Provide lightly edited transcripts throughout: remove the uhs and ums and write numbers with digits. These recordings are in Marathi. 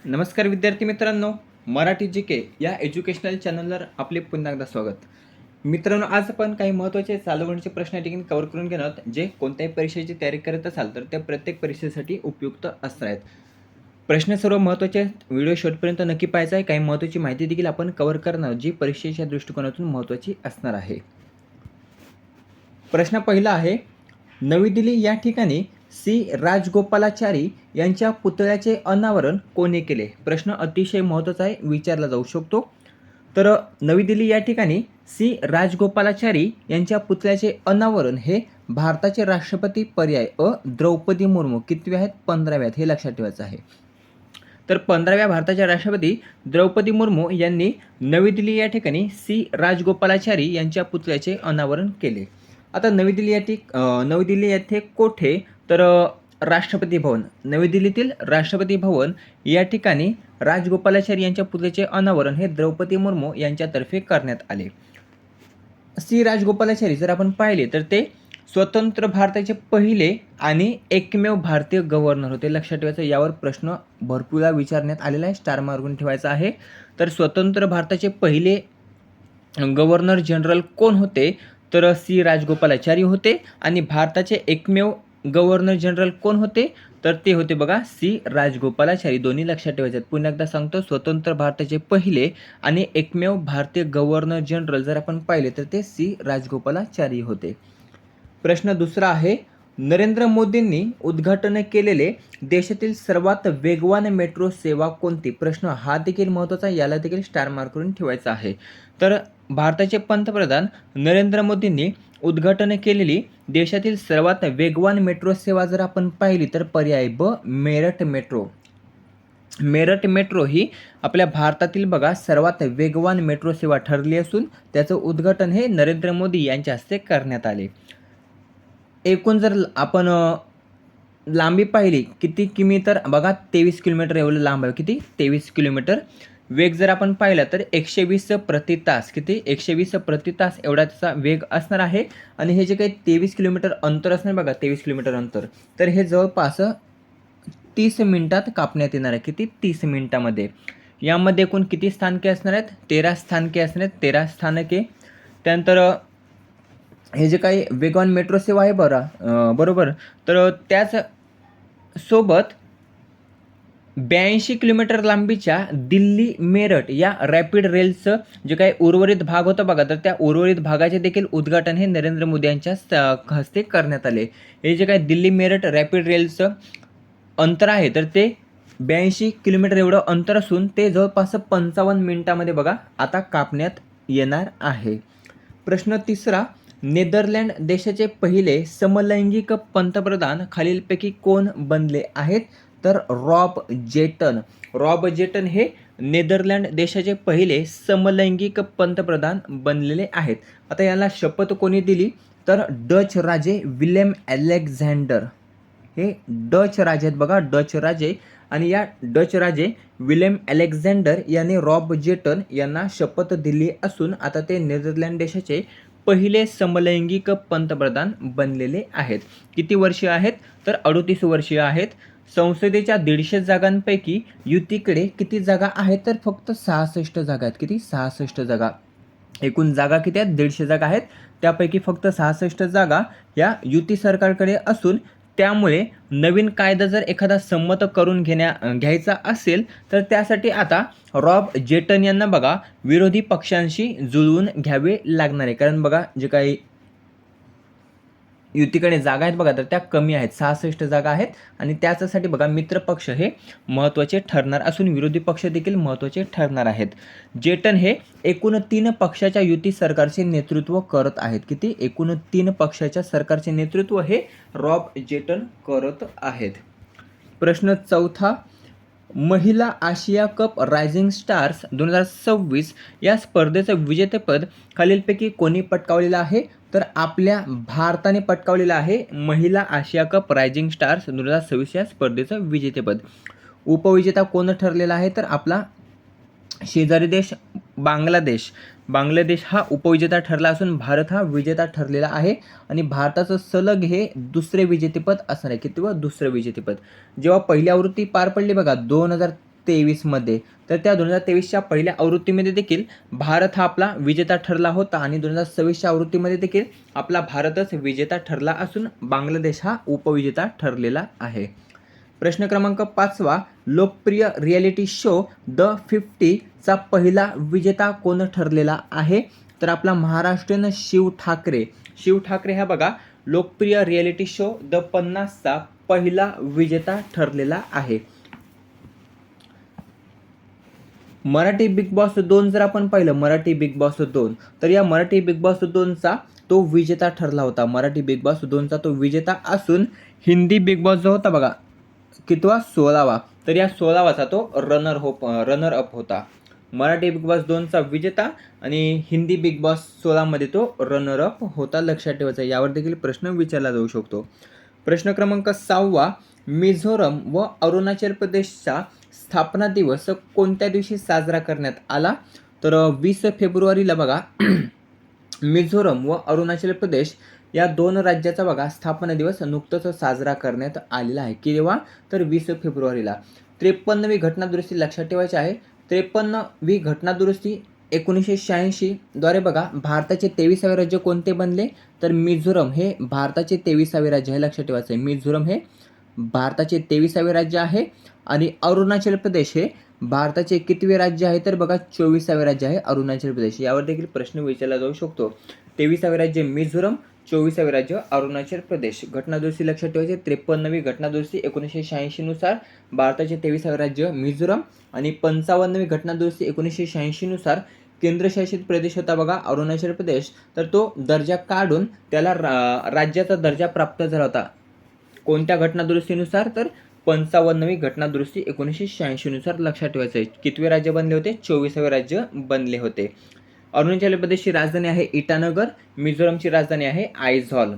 नमस्कार विद्यार्थी मित्रांनो, मराठी जी के या एज्युकेशनल चॅनलवर आपले पुन्हा एकदा स्वागत. मित्रांनो, आज आपण काही महत्त्वाचे चालू घडामोडीचे प्रश्न या ठिकाणी कव्हर करून घेणार आहोत, जे कोणत्याही परीक्षेची तयारी करत असाल तर त्या प्रत्येक परीक्षेसाठी उपयुक्त असणार आहेत. प्रश्न सर्व महत्त्वाचे आहेत. व्हिडिओ शेवटपर्यंत नक्की पाहायचा आहे. काही महत्त्वाची माहिती देखील आपण कव्हर करणार आहोत, जी परीक्षेच्या दृष्टिकोनातून महत्त्वाची असणार आहे. प्रश्न पहिला आहे, नवी दिल्ली या ठिकाणी सी राजगोपालाचारी यांच्या पुतळ्याचे अनावरण कोणी केले? प्रश्न अतिशय महत्त्वाचा आहे, विचारला जाऊ शकतो. तर नवी दिल्ली या ठिकाणी सी राजगोपालाचारी यांच्या पुतळ्याचे अनावरण हे भारताचे राष्ट्रपती पर्याय द्रौपदी मुर्मू कितवे आहेत? 15व्या हे लक्षात ठेवायचं आहे. तर 15व्या भारताच्या राष्ट्रपती द्रौपदी मुर्मू यांनी नवी दिल्ली या ठिकाणी सी राजगोपालाचारी यांच्या पुतळ्याचे अनावरण केले. आता नवी दिल्ली येथे कोठे? तर राष्ट्रपती भवन, नवी दिल्लीतील राष्ट्रपती भवन या ठिकाणी राजगोपालाचारी यांच्या पुतळ्याचे अनावरण हे द्रौपदी मुर्मू यांच्यातर्फे करण्यात आले. सी राजगोपालाचारी जर आपण पाहिले तर ते स्वतंत्र भारताचे पहिले आणि एकमेव भारतीय गव्हर्नर होते. लक्षात ठेवायचं, यावर प्रश्न भरपूर विचारण्यात आलेला आहे, स्टार मार्कून ठेवायचा आहे. तर स्वतंत्र भारताचे पहिले गव्हर्नर जनरल कोण होते? तर सी राजगोपालाचारी होते. आणि भारताचे एकमेव गव्हर्नर जनरल कोण होते? तर ते होते बघा सी राजगोपालाचारी. दोन्ही लक्षात ठेवायचे आहेत. पुन्हा एकदा सांगतो, स्वतंत्र भारताचे पहिले आणि एकमेव भारतीय गव्हर्नर जनरल जर आपण पाहिले तर ते सी राजगोपालाचारी होते. प्रश्न दुसरा आहे, नरेंद्र मोदींनी उद्घाटन केलेले देशातील सर्वात वेगवान मेट्रो सेवा कोणती? प्रश्न हा देखील महत्त्वाचा, याला देखील स्टार मार्क करून ठेवायचा आहे. तर भारताचे पंतप्रधान नरेंद्र मोदींनी उद्घाटन केलेली देशातील सर्वात वेगवान मेट्रो सेवा जर आपण पाहिली तर पर्याय ब, मेरठ मेट्रो. मेरठ मेट्रो ही आपल्या भारतातील बघा सर्वात वेगवान मेट्रो सेवा ठरली असून त्याचं उद्घाटन हे नरेंद्र मोदी यांच्या हस्ते करण्यात आले. एकूण जर आपण लांबी पाहिली किती किमी, तर बघा 23 किलोमीटर एवढं लांब आहे. किती? 23 किलोमीटर. वेग जर आपण पाहिला तर 120 प्रति तास. किती? 120 प्रति तास एवढा त्याचा वेग असणार आहे. आणि हे जे काही 23 किलोमीटर अंतर असणार बघा, 23 किलोमीटर अंतर, तर हे जवळपास 30 मिनिटात कापण्यात येणार आहे. किती? 30 मिनिटामध्ये. यामध्ये एकूण किती स्थानके असणार आहेत? 13 स्थानके असणार आहेत. 13 स्थानके. त्यानंतर हे जे काही वेगवान मेट्रो सेवा आहे बरोबर, तर त्याच सोबत 82 किलोमीटर लांबीच्या दिल्ली मेरठ या रॅपिड रेलचं जे काही उर्वरित भाग होता बघा, तर त्या उर्वरित भागाचे देखील उद्घाटन हे नरेंद्र मोदी यांच्या हस्ते करण्यात आले. हे जे काही दिल्ली मेरठ रॅपिड रेलचं अंतर आहे तर ते 82 किलोमीटर एवढं अंतर असून ते जवळपास 55 मिनिटामध्ये बघा आता कापण्यात येणार आहे. प्रश्न तिसरा, नेदरलँड देशाचे पहिले समलैंगिक पंतप्रधान खालीलपैकी कोण बनले आहेत? तर रॉब जेटन. रॉब जेटन हे नेदरलँड देशाचे पहिले समलैंगिक पंतप्रधान बनलेले आहेत. आता याला शपथ कोणी दिली? तर डच राजे विलेम अलेक्झांडर. हे डच राजे आहेत बघा, डच राजे. आणि या डच राजे विलेम अलेक्झांडर यांनी रॉब जेटन यांना शपथ दिली असून आता ते नेदरलँड देशाचे पहिले समलैंगिक पंतप्रधान बनलेले आहेत. किती वर्षीय आहेत? तर 38 वर्षीय आहेत. संसदेच्या 150 जागांपैकी युतीकडे किती जागा आहेत? तर फक्त 66 जागा आहेत. किती? 66 जागा. एकूण जागा किती आहेत? 150 जागा आहेत. त्यापैकी फक्त 66 जागा या युती सरकारकडे असून त्यामुळे नवीन कायदा जर एखादा संमत करून घ्यायचा असेल तर त्यासाठी आता रॉब जेटन यांना बघा विरोधी पक्षांशी जुळवून घ्यावे लागणार आहे. कारण बघा जे काही युतीकडे जागा आहेत बघा, तर त्या कमी आहेत, 66 जागा आहेत. आणि त्याच्यासाठी बघा मित्र पक्ष हे महत्त्वाचे ठरणार असून विरोधी पक्ष देखील महत्त्वाचे ठरणार आहेत. जेटन हे एकूण 3 पक्षाच्या युती सरकारचे नेतृत्व करत आहेत. किती? एकूण 3 पक्षाच्या सरकारचे नेतृत्व हे रॉब जेटन करत आहेत. प्रश्न चौथा, महिला आशिया कप रायझिंग स्टार्स 2026 या स्पर्धेचं विजेतेपद खालीलपैकी कोणी पटकावलेलं आहे? तर आपल्या भारताने पटकावलेलं आहे महिला आशिया कप रायझिंग स्टार्स 2026 या स्पर्धेचं विजेतेपद. उपविजेता कोण ठरलेला आहे? तर आपला शेजारी देश बांगलादेश. बांगलादेश हा उपविजेता ठरला असून भारत हा विजेता ठरलेला आहे. आणि भारताचं सलग हे दुसरे विजेतेपद असणार आहे. किती? व दुसरं विजेतेपद. जेव्हा पहिली आवृत्ती पार पडली बघा 2023मध्ये. तर त्या 2023च्या पहिल्या आवृत्तीमध्ये देखील भारत हा आपला विजेता ठरला होता आणि 2026च्या आवृत्तीमध्ये देखील आपला भारतच विजेता ठरला असून बांगलादेश हा उपविजेता ठरलेला आहे. प्रश्न क्रमांक 5वा, लोकप्रिय रियालिटी शो द 50चा पहिला विजेता कोण ठरलेला आहे? तर आपला महाराष्ट्रीयन शिव ठाकरे. शिव ठाकरे हा बघा लोकप्रिय रियालिटी शो द 50चा पहिला विजेता ठरलेला आहे. मराठी बिग बॉस 2 जर आपण पाहिलं, मराठी बिग बॉस 2, तर या मराठी बिग बॉस 2चा तो विजेता ठरला होता. मराठी बिग बॉस 2चा तो विजेता असून हिंदी बिग बॉस जो होता बघा कितवा 16वा, तर या 16वाचा तो रनर अप होता. मराठी बिग बॉस 2चा विजेता आणि हिंदी बिग बॉस 16मध्ये तो रनर अप होता. लक्षात ठेवायचा, यावर देखील प्रश्न विचारला जाऊ शकतो. प्रश्न क्रमांक 6वा, मिझोरम व अरुणाचल प्रदेशचा स्थापना दिवस कोणत्या दिवशी साजरा करण्यात आला? तर 20 फेब्रुवारीला बघा मिझोरम व अरुणाचल प्रदेश या 2 राज्याचा बघा स्थापना दिवस नुकताच साजरा करण्यात आलेला आहे. केव्हा? तर 20 फेब्रुवारीला. 53वी घटनादुरुस्ती लक्षात ठेवायची आहे. 53वी घटनादुरुस्ती 1986 द्वारे बघा भारताचे 23वे राज्य कोणते बनले? तर मिझोरम हे भारताचे 23वे राज्य आहे. लक्षात ठेवायचं आहे, मिझोरम हे भारताचे 23वे राज्य आहे आणि अरुणाचल प्रदेश हे भारताचे कितवे राज्य आहे? तर बघा 24वे राज्य आहे अरुणाचल प्रदेश. यावर देखील प्रश्न विचारला जाऊ शकतो. 23वे राज्य मिझोरम, 24वे राज्य अरुणाचल प्रदेश. घटनादुरुस्ती लक्षात ठेवायची. 53वी घटनादुरुस्ती 1986 नुसार भारताचे 23वे राज्य मिझोरम आणि 55वी घटनादुरुस्ती 1986 नुसार केंद्रशासित प्रदेश होता बघा अरुणाचल प्रदेश, तर तो दर्जा काढून त्याला राज्याचा दर्जा प्राप्त झाला होता. कोणत्या घटनादुरुस्तीनुसार? तर 55वी घटनादुरुस्ती 1986 नुसार. लक्षात ठेवायचं आहे. कितवे राज्य बनले होते? 24वे राज्य बनले होते. अरुणाचल प्रदेशची राजधानी आहे इटानगर, मिझोरमची राजधानी आहे आयझॉल.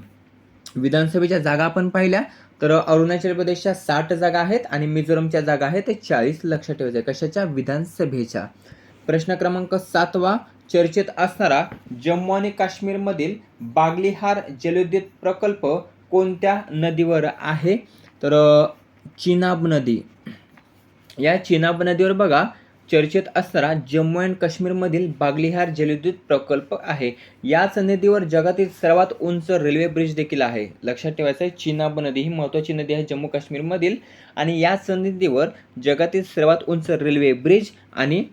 विधानसभेच्या जागा आपण पाहिल्या तर अरुणाचल प्रदेशच्या 60 जागा आहेत आणि मिझोरमच्या जागा आहेत 40. लक्षात ठेवायचं आहे. कशाच्या? विधानसभेच्या. प्रश्न क्रमांक 7वा, चर्चेत असणारा जम्मू आणि काश्मीरमधील बागलिहार जलविद्युत प्रकल्प कोणत्या नदीवर आहे? तर चिनाब नदी. या चिनाब नदीवर बघा चर्चेत असणारा जम्मू अँड काश्मीरमधील बागलिहार जलविद्युत प्रकल्प आहे. याच नदीवर जगातील सर्वात उंच रेल्वे ब्रिज देखील आहे. लक्षात ठेवायचं आहे, चिनाब नदी ही महत्त्वाची नदी आहे जम्मू काश्मीरमधील आणि याच नदीवर जगातील सर्वात उंच रेल्वे ब्रिज आणि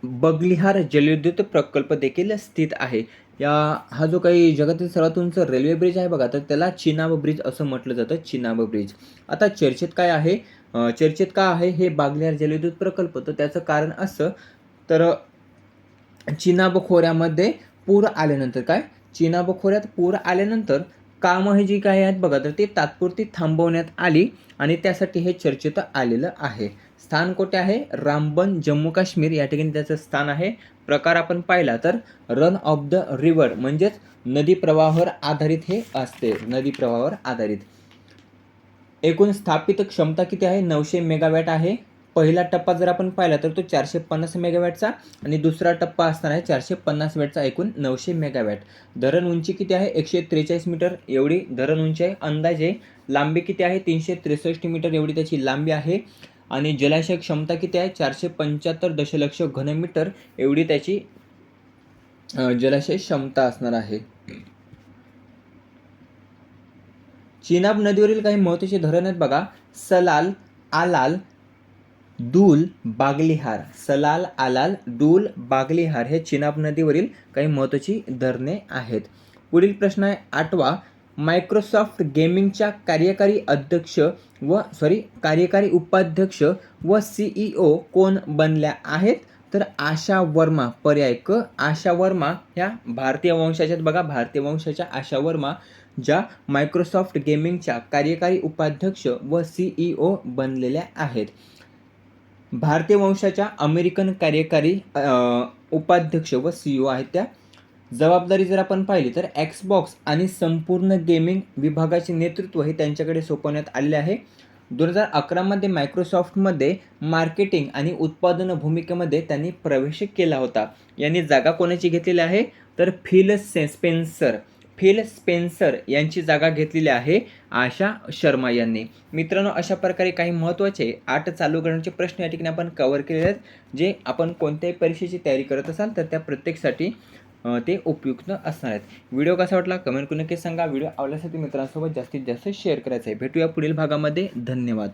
बागलिहार जलविद्युत प्रकल्प देखील स्थित आहे. हा जो काही जगातील सर्वात उंच रेल्वे ब्रिज आहे बघा, तर त्याला चिनाब ब्रिज असं म्हटलं जातं, चिनाब ब्रिज. आता चर्चेत काय आहे? चर्चेत का आहे हे बागलिहार जलविद्युत प्रकल्प? तर त्याचं कारण असं, तर चिनाब खोऱ्यामध्ये पूर आल्यानंतर काय? चिनाब खोऱ्यात पूर आल्यानंतर कामं ही जी काही आहेत बघा, तर ती तात्पुरती थांबवण्यात आली आणि त्यासाठी हे चर्चेत आलेलं आहे. स्थान कुठे आहे? रामबन, जम्मू काश्मीर या ठिकाणी त्याचं स्थान आहे. प्रकार आपण पाहिला तर रन ऑफ द रिव्हर म्हणजेच नदी प्रवाहावर आधारित हे असते, नदी प्रवाहावर आधारित. एकूण स्थापित क्षमता किती आहे? 900 मेगावॅट आहे. पहिला टप्पा जर आपण पाहिला तर तो 450 मेगावॅटचा आणि दुसरा टप्पा असणार आहे 450 वॅटचा, एकूण 900 मेगावॅट. धरण उंची किती आहे? 143 मीटर एवढी धरण उंची आहे. अंदाजे लांबी किती आहे? 363 मीटर एवढी त्याची लांबी आहे आणि जलाशय क्षमता किती आहे? 475 दशलक्ष घनमीटर एवढी त्याची जलाशय क्षमता असणार आहे. चिनाब नदीवरील काही महत्त्वाची धरण आहेत बघा, सलाल, आलाल, डूल, बागलिहार. सलाल, आलाल, डूल, बागलिहार हे चिनाब नदीवरील काही महत्त्वाची धरणे आहेत. पुढील प्रश्न आहे 8वा, मायक्रोसॉफ्ट गेमिंगच्या कार्यकारी उपाध्यक्ष व CEO कोण बनल्या आहेत? तर आशा वर्मा. पर्याय क. आशा वर्मा ह्या भारतीय वंशाच्या बघा, भारतीय वंशाच्या आशा वर्मा ज्या मायक्रोसॉफ्ट गेमिंगच्या कार्यकारी उपाध्यक्ष व CEO बनलेल्या आहेत. भारतीय वंशाच्या अमेरिकन कार्यकारी उपाध्यक्ष व CEO आहेत त्या. जबाबदारी जर आपण पाहिली तर एक्सबॉक्स आणि संपूर्ण गेमिंग विभागाचे नेतृत्व हे त्यांच्याकडे सोपवण्यात आलेले आहे. 2011मध्ये मायक्रोसॉफ्टमध्ये मार्केटिंग आणि उत्पादन भूमिकेमध्ये त्यांनी प्रवेश केला होता. यांनी जागा कोणाची घेतलेली आहे? तर फिल स्पेन्सर. फिल स्पेन्सर यांची जागा घेतलेली आहे आशा शर्मा यांनी. मित्रांनो, अशा प्रकारे काही महत्त्वाचे 8 चालू घडामोडींचे प्रश्न या ठिकाणी आपण कव्हर केलेले आहेत, जे आपण कोणत्याही परीक्षेची तयारी करत असाल तर त्या प्रत्येकासाठी ते उपयुक्त असणार आहेत. व्हिडिओ कसा वाटला कमेंट करून नक्की सांगा. व्हिडिओ आवडल्यास मित्रांसोबत जास्तीत जास्त शेअर करायचा आहे. भेटूया पुढील भागामध्ये. धन्यवाद.